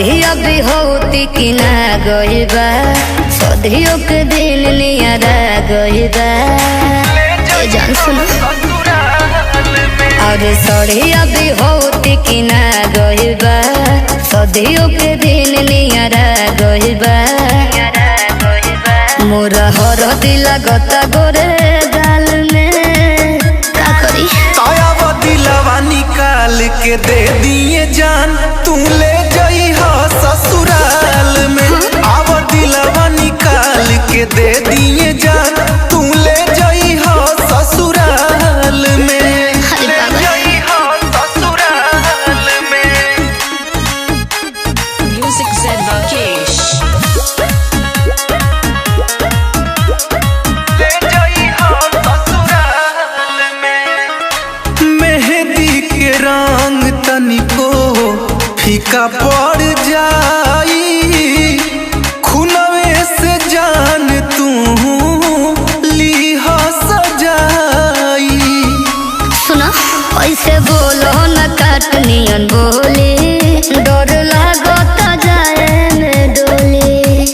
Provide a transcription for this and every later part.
सड़िया भी होती कि ना गइबा सदियों के दिन नियारा गइबा जान सुनो और सड़िया भी होती कि ना गइबा सदियों के दिन नियारा गइबा मोरा हर दिला गता गोरे गाल में का करी ताया दिलवा निकाल के दे दिए जान तू ले जाई हो ससुराल में आव दिलवा निकाल के दे दिए जान तू ले जाई हो ससुराल में ले जाई हो ससुराल में Music Zed Rakesh ले जाई हो ससुराल में मेहंदी के रंग तनिको फीका पड़ जाई खुनवे से जान तू ली हो सजाई सुना ऐसे बोलो न काटनियन बोली डर लागता जाए में डोली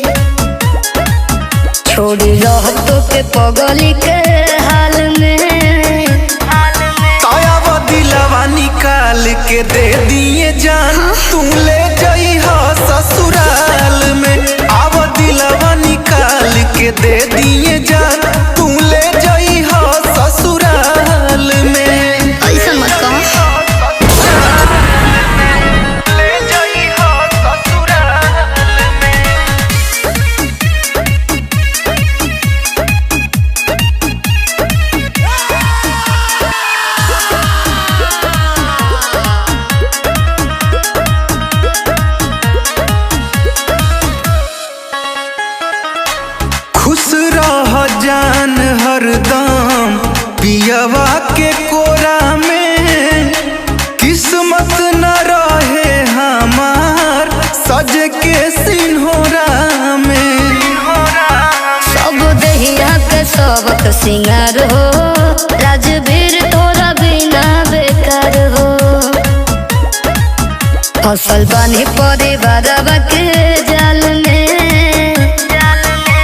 छोड़ी रह तो के पगली के हाल में ताया दिलवा निकाल के दे दिए जान तू ले जाई हो ससुराल में आव दिलवा निकाल के दे दिए जान तू ले जाई हो ससुराल में ऐसा मत कहो ले जाई हो ससुराल में खुश रह जान हरदम पियवा के कोरा में किस्मत न रहे हमार सज के सिन्होरा में सब दहिया के सबक सिंगार हो राजवीर तोरा बिना बेकार हो फसल बानी परिवार के जाल में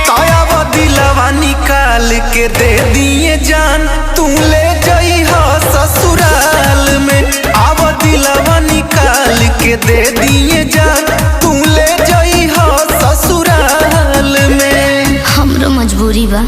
ताया दिलवा निकाल के दे दिए जान तू ले जाई हो ससुराल में आव दिलवा निकाल के दे दिए जान तू ले जाई हो ससुराल में हमरो मजबूरी बा।